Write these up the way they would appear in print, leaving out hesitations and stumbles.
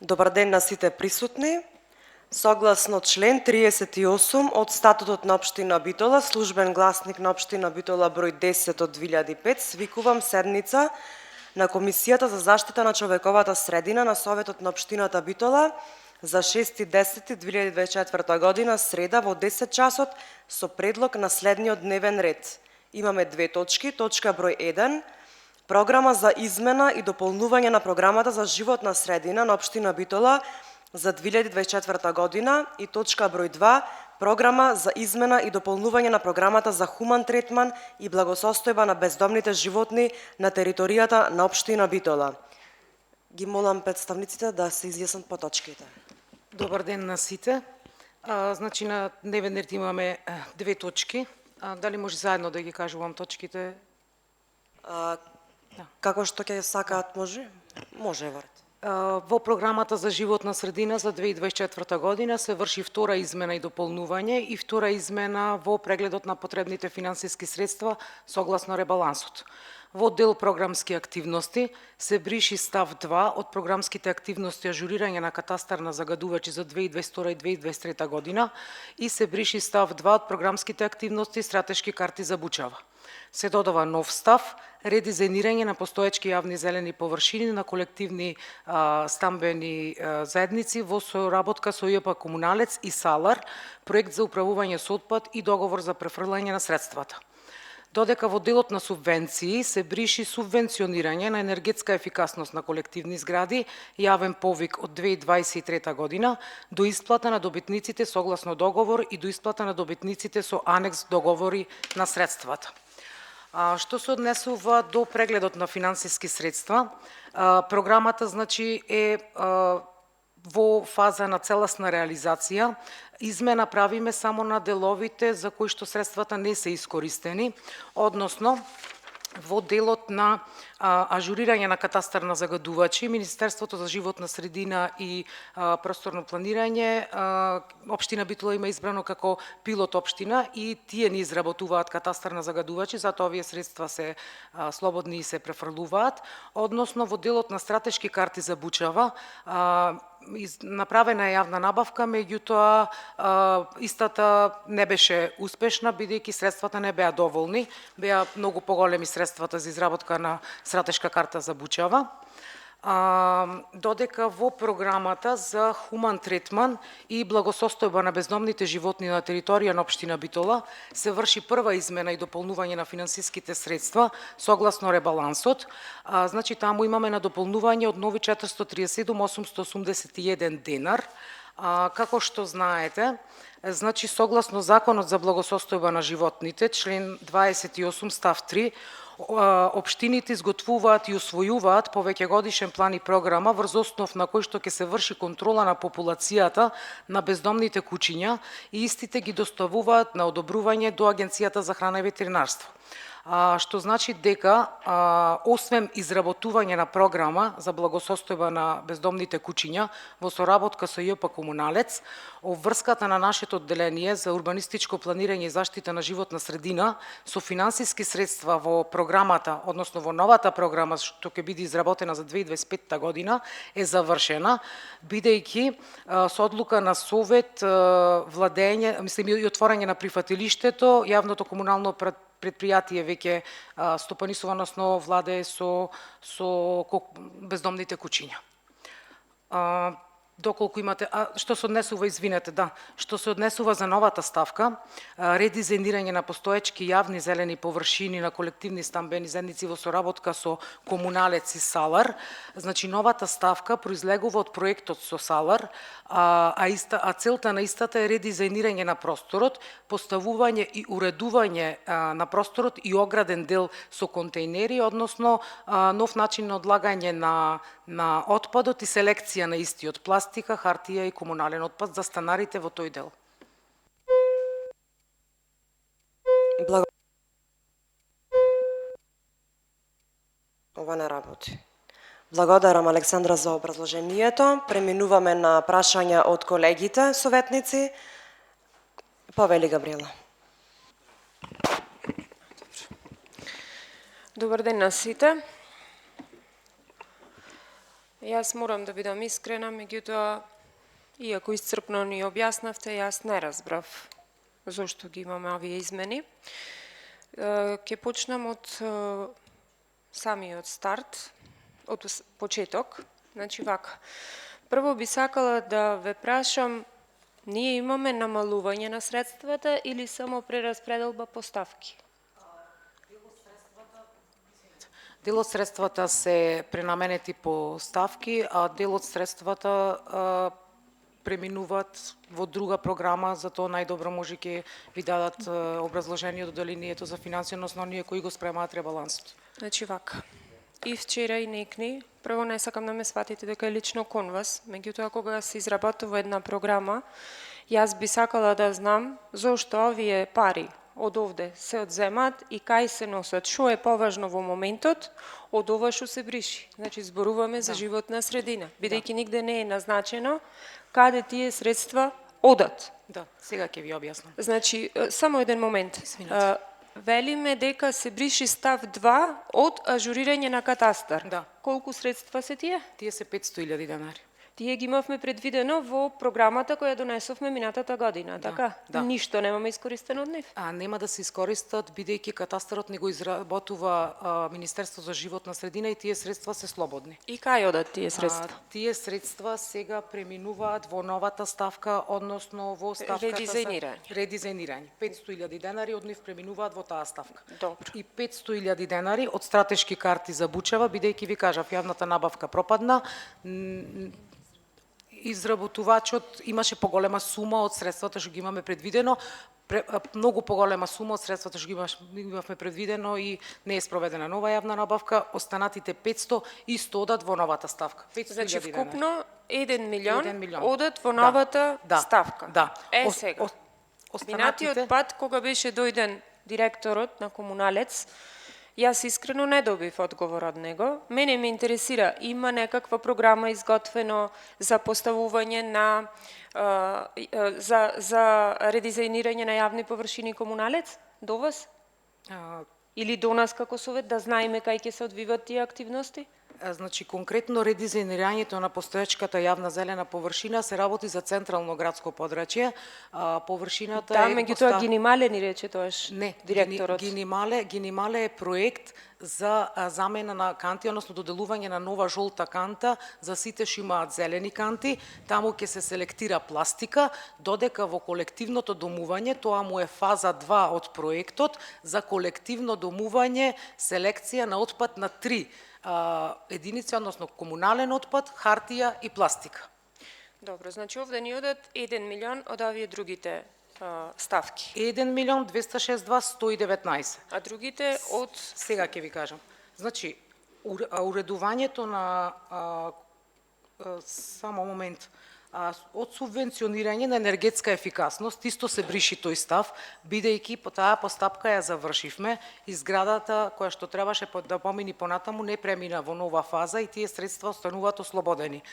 Добар ден на сите присутни. Согласно член 38 од Статутот на Општина Битола, службен гласник на Општина Битола број 10 од 2005, свикувам седница на Комисијата за заштита на човековата средина на Советот на Општината Битола за 6.10.2024 година, среда во 10 часот, со предлог на следниот дневен ред. Имаме две точки. Точка број 1. Програма за измена и дополнување на програмата за животна средина на Општина Битола за 2024 година и точка број 2. Програма за измена и дополнување на програмата за хуман третман и благосостојба на бездомните животни на територијата на Општина Битола. Ги молам представниците да се изјаснат по точките. Добар ден на сите. Значи на дневен ред имаме две точки. Дали може заедно да ги кажувам точките? Како што ќе сакаат, може? Може, вред. Во програмата за животна средина за 2024 година се врши втора измена и дополнување и втора измена во прегледот на потребните финансиски средства согласно ребалансот. Во дел програмски активности се бриши став 2 од програмските активности ажурирање на катастар на загадувачи за 2022 и 2023 година и се бриши став 2 од програмските активности стратешки карти за Бучава. Се додава нов став, редизајнирање на постоечки јавни зелени површини на колективни стамбени заедници во соработка со ЈП Комуналец и Салар, проект за управување со отпад и договор за префрлање на средствата. Додека во делот на субвенции се бриши субвенционирање на енергетска ефикасност на колективни згради, јавен повик од 2023 година, до исплата на добитниците согласно договор и до исплата на добитниците со анекс договори на средствата. Што се однесува до прегледот на финансиски средства, програмата значи е во фаза на целосна реализација. Измена правиме само на деловите за кои што средствата не се искористени, односно во делот на ажурирање на катастар на загадувачи, Министерството за животна средина и просторно планирање, Општина Битола има избрано како пилот општина и тие ни изработуваат катастар на загадувачи, затоа овие средства се слободни и се префрлуваат. Односно во делот на стратешки карти за Бучава, направена е јавна набавка, меѓутоа истата не беше успешна, бидејќи средствата не беа доволни, беа многу поголеми средствата за изработка на стратешка карта за Бучава. Додека во програмата за хуман третман и благосостојба на бездомните животни на територија на Општина Битола се врши прва измена и дополнување на финансиските средства согласно ребалансот. Значи таму имаме на дополнување од нови 437.881 денар. Како што знаете, значи согласно Законот за благосостојба на животните, член 28 став 3, општините изготвуваат и усвојуваат повеќегодишен план и програма врз основ на кој што ќе се врши контрола на популацијата на бездомните кучиња и истите ги доставуваат на одобрување до Агенцијата за храна и ветеринарство. Што значи дека освен изработување на програма за благосостојба на бездомните кучиња во соработка со ЈП Комуналец, обврската на нашето одделение за урбанистичко планирање и заштита на животна средина со финансиски средства во програмата, односно во новата програма што ќе биде изработена за 2025 година е завршена, бидејќи со одлука на Совет владење, и отворање на прифатилиштето, јавното комунално предпријатие веќе стопанисува, односно владее со бездомните кучиња. Доколку имате, што се однесува, што се однесува за новата ставка, редизајнирање на постоечки јавни зелени површини на колективни стамбени заедници во соработка со Комуналец и Салар, значи новата ставка произлегува од проектот со Салар, а целта на истата е редизајнирање на просторот, поставување и уредување на просторот и ограден дел со контејнери, односно нов начин на одлагање на отпадот и селекција на истиот, пластика, хартија и комунален отпад за станарите во тој дел. Ова не работи. Благодарам, Александра, за образложението. Преминуваме на прашања од колегите советници. Повели, Габриела. Добар ден на сите. Јас морам да бидам искрена, меѓутоа, иако исцрпно ни објаснавте, јас не разбрав зошто ги имаме овие измени. Ќе почнам од самиот старт, од почеток. Значи вака. Прво би сакала да ве прашам, ние имаме намалување на средствата или само прераспределба по ставки? Дел од средствата се пренаменети по ставки, а дел од средствата преминуваат во друга програма, за тоа најдобро може ќе ви дадат образложение од одделението за финансии, односно оние кои го спремаат ребалансот. Значи вака. И вчера и некни, прво не сакам да ме сватите дека е лично кон вас, меѓутоа кога се изработува една програма, јас би сакала да знам зошто овие пари од овде се одземат и кај се носат. Што е поважно во моментот од ова што се бриши. Значи зборуваме за животна средина, бидејќи нигде не е назначено каде тие средства одат. Да, сега ќе ви објаснам. Значи, само еден момент. Извинете. Велиме дека се бриши став 2 од ажурирање на катастар. Да. Колку средства се тие? Тие се 500.000 денари. Тие ги имавме предвидено во програмата која донесовме минатата година, така? да. Ништо немаме искористено од нив. А нема да се искористат, бидејќи катастарот не го изработува Министерство за животна средина и тие средства се слободни. И кај одат тие средства? Тие средства сега преминуваат во новата ставка, односно во ставката Редизајнирање. Редизајнирање. 500.000 денари од нив преминуваат во таа ставка. Добро. И 500.000 денари од стратешки карти за Бучева, бидејќи ви кажав, јавната набавка пропадна, изработувачот имаше поголема сума од средствата што ги имаме предвидено, многу поголема сума од средствата што ги имавме предвидено и не е спроведена нова јавна набавка, останатите 500 исто одат во новата ставка. 500.000 Значи денари. вкупно 1 милион, 1 милион. одат во новата ставка. Да. Сега. Минатиот пат, кога беше дојден директорот на Комуналец, јас искрено не добив одговор од него. Мене ме интересира, има некаква програма изготвено за поставување на за редизајнирање на јавни површини Комуналец до вас? Или до нас како совет, да знаеме кај ќе се одвиват тие активности? Значи, конкретно редизајнирањето на постоечката јавна зелена површина се работи за централно градско подрачје. Површината Да, е... меѓутоа Гинимале ни рече тоаш директорот. Гинимале е проект за замена на канти, односно доделување на нова жолта канта за сите што имаат зелени канти. Таму ќе се селектира пластика, додека во колективното домување, тоа му е фаза 2 од проектот, за колективно домување, селекција на отпад на 3 единици, односно комунален отпад, хартија и пластика. Добро, значи овде ни одат 1 милион од овие другите ставки. 1 милион 262 119. А другите од... Сега ќе ви кажам. Значи, уредувањето на... само момент. Од субвенционирање на енергетска ефикасност, исто се бриши тој став, бидејќи по таа постапка ја завршивме и зградата која што требаше да помини понатаму не премина во нова фаза и тие средства остануваат ослободени.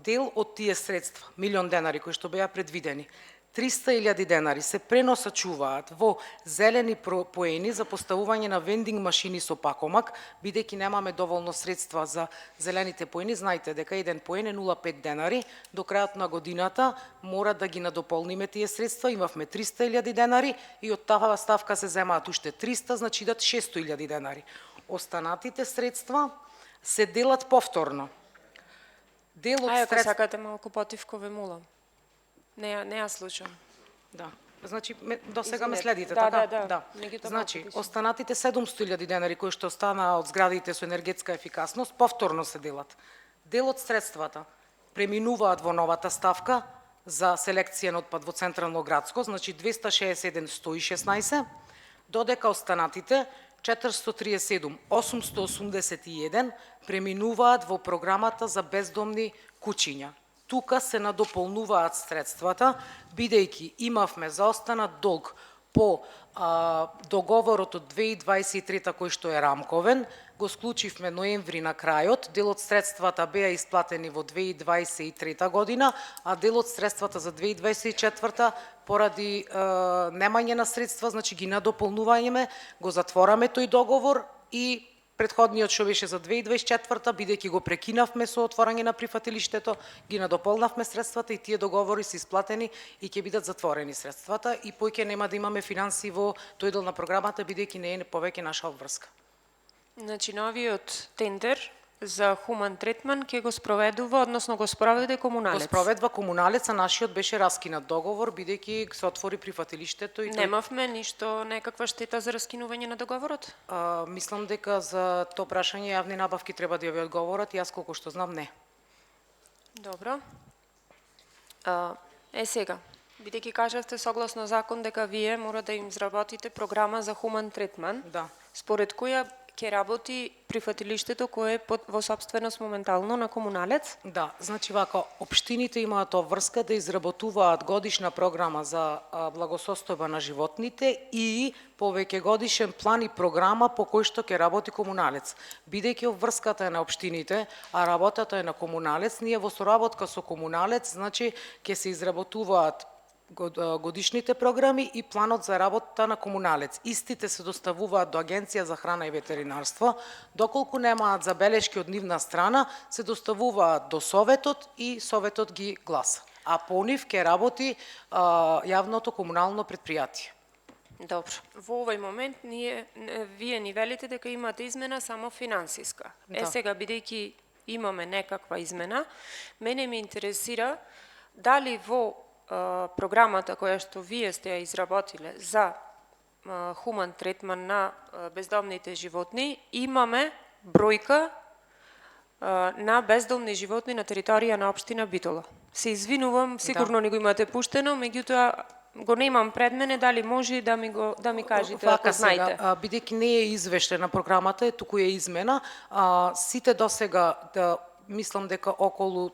Дел од тие средства, милион денари кои што беа предвидени, 300.000 денари се преносачуваат во зелени поени за поставување на вендинг машини со пакомак, бидејќи немаме доволно средства за зелените поени. Знаете дека еден поен е 0,5 денари, до крајот на годината мора да ги надополниме тие средства, имавме 300.000 денари и од таа ставка се земаат уште 300, значи идат 600.000 денари. Останатите средства се делат повторно. Дел од ако сакате малку потивко ве молам. Не ја слушам. Да. Значи, до сега ме Извинете. следите, Да, така? да. Значи, останатите 700.000 денари кои што останаа од зградите со енергетска ефикасност, повторно се делат. Дел од средствата преминуваат во новата ставка за селекција на отпад во централно градско, значи 261 116, додека останатите 437 881 преминуваат во програмата за бездомни куќиња. Тука се надополнуваат средствата, бидејќи имавме заостанат долг по договорот од 2023 кој што е рамковен, го склучивме ноември на крајот, дел од средствата беа исплатени во 2023 година, а дел од средствата за 2024 поради немање на средства, значи ги надополнување, го затвораме тој договор и Предходниот што беше за 2024, бидејќи го прекинавме со отворање на прифатилиштето, ги надополнавме средствата и тие договори се исплатени и ќе бидат затворени средствата и поќе нема да имаме финанси во тој дел на програмата бидејќи не е повеќе наша обврска. Значи, новиот тендер за хуман третман ќе го спроведува, односно го спроведе Го комуналец. спроведува комуналец, а нашиот беше раскинат договор бидејќи се отвори прифатилиштето и тој... Немавме ништо, некаква штета за раскинување на договорот? Мислам дека за тоа прашање јавни набавки треба да ја ви одговорат и јас колку што знам не. Добро. Сега, бидејќи кажавте согласно закон дека вие мора да им изработите програма за хуман третман, Да. според која ќе работи прифатилиштето кое е во собственост моментално на комуналец? Да, значи вака, општините имаат обврска да изработуваат годишна програма за благосостојба на животните и повеќе годишен план и програма по кој што ќе работи комуналец. Бидејќи обврската е на општините, а работата е на комуналец, ние во соработка со комуналец, значи ќе се изработуваат годишните програми и планот за работа на комуналец. Истите се доставуваат до Агенција за храна и ветеринарство, доколку немаат забелешки од нивна страна, се доставуваат до Советот и Советот ги гласа. А по нив ќе работи јавното комунално предпријатие. Добро. Во овој момент вие ни велите дека имате измена само финансиска. Да. Сега, бидејќи имаме некаква измена, мене ме интересира дали во програмата која што вие сте ја изработиле за хуман третман на бездомните животни, имаме бројка на бездомни животни на територија на општина Битола. Се извинувам, сигурно не го имате пуштено, меѓутоа го немам пред мене, дали може да ми кажете, ако знаете. Сега, бидејќи не е извештена програмата, туку е измена, сите досега, мислам дека околу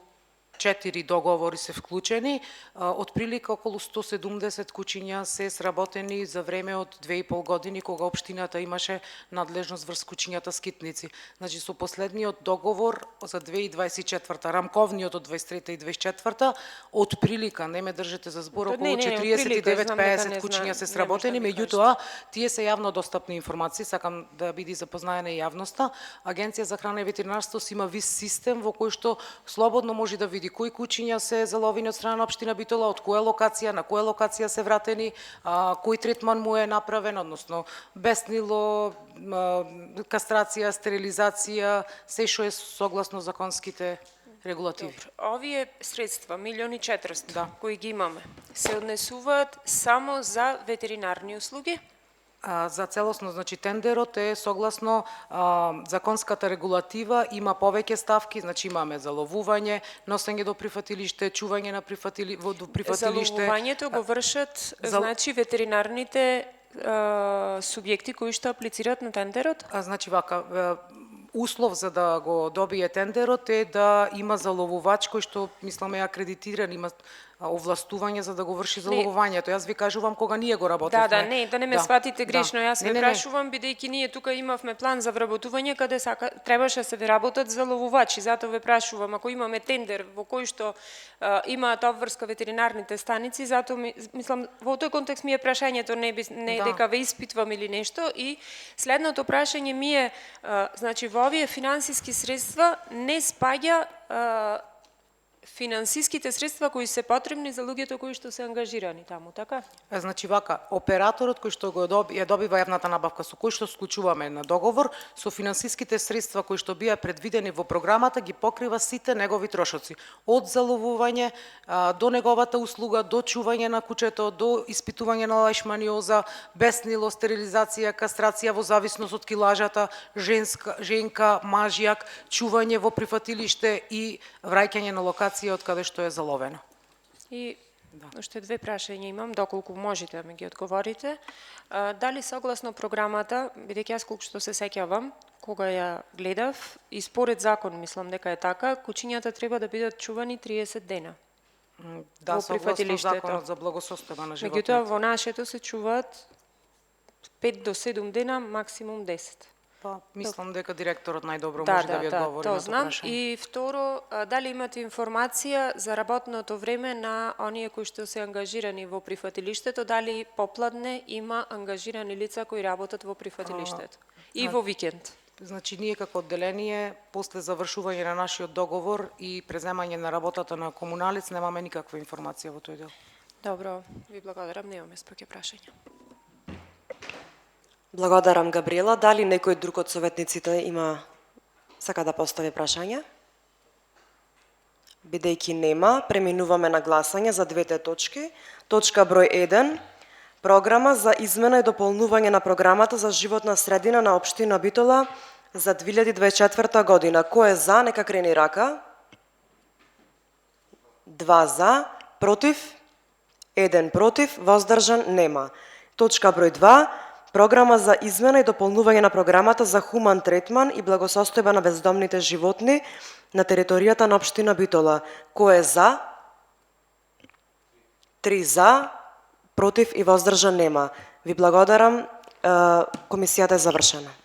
4 договори се вклучени, отприлика околу 170 куќиња се сработени за време од 2,5 години кога општината имаше надлежност врз куќињата скитници. Значи со последниот договор за 2024, рамковниот од 23 и 24, отприлика, не ме држете за збор, околу 49-50 куќиња се сработени, меѓутоа тие се јавно достапни информации, сакам да биде запознаена и јавноста. Агенција за храна и ветеринарство си има вис систем во кој што слободно може да види кои куќиња се заловени од страна на општина Битола, од која локација, на која локација се вратени, кој третман му е направен, односно беснило, кастрација, стерилизација, се што е согласно законските регулативи. Добро. Овие средства, 1.400.000, Да. кои ги имаме, се однесуваат само за ветеринарни услуги? За целосно, значи тендерот е согласно законската регулатива, има повеќе ставки, значи имаме заловување, носење до прифатилиште, чување на до прифатилиште. Заловувањето го вршат, значи, ветеринарните субјекти кои што аплицираат на тендерот? Значи вака, услов за да го добие тендерот е да има заловувач кој што мислам е акредитиран, има овластување за да го врши заловувањето. Јас ви кажувам кога ние го работевме. Да не ме сватите грешно. Јас ве прашувам бидејќи ние тука имавме план за вработување каде требаше да се работат заловувачи. Затоа ве прашувам, ако имаме тендер во кој што имаат обврска ветеринарните станици, затоа мислам во тој контекст ми е прашањето не дека ве испитвам или нешто, и следното прашање ми е, значи во овие финансиски средства не спаѓа финансиските средства кои се потребни за луѓето кои што се ангажирани таму, така? Значи вака, операторот кој што ја добива јавната набавка со кој што склучуваме на договор, со финансиските средства кои што бија предвидени во програмата ги покрива сите негови трошоци, од заловување до неговата услуга, до чување на кучето, до испитување на лаишманиоза, беснило, стерилизација, кастрација во зависност од килажата, женка, мажјак, чување во прифатилиште и враќање на локација од каде што е заловено. И уште две прашања имам, доколку можете да ми ги одговорите. Дали согласно програмата, бидејќи јас колку што се сеќавам, кога ја гледав, и според закон мислам дека е така, кучињата треба да бидат чувани 30 дена. Да, во согласно прифатилиштето. законот за благосостојба на животните. Меѓутоа во нашето се чуваат 5 до 7 дена, максимум 10. Па, мислам дека директорот најдобро може да ви одговори на тоа прашање. И второ, дали имате информација за работното време на оние кои што се ангажирани во прифатилиштето, дали попладне има ангажирани лица кои работат во прифатилиштето и во викенд? Значи, ние како одделение, после завршување на нашиот договор и преземање на работата на комуналец, немаме никаква информација во тој дел. Добро, ви благодарам, немаме споќе прашања. Благодарам, Габриела. Дали некој друг од советниците сака да постави прашање? Бидејќи нема, преминуваме на гласање за двете точки. Точка број 1. Програма за измена и дополнување на програмата за животна средина на општина Битола за 2024 година. Кој е за, нека крени рака. 2 за, против, 1 против, воздржан нема. Точка број 2. Програма за измена и дополнување на програмата за хуман третман и благосостојба на бездомните животни на територијата на општина Битола. Кој е за? 3 за, против и воздржан нема. Ви благодарам, комисијата е завршена.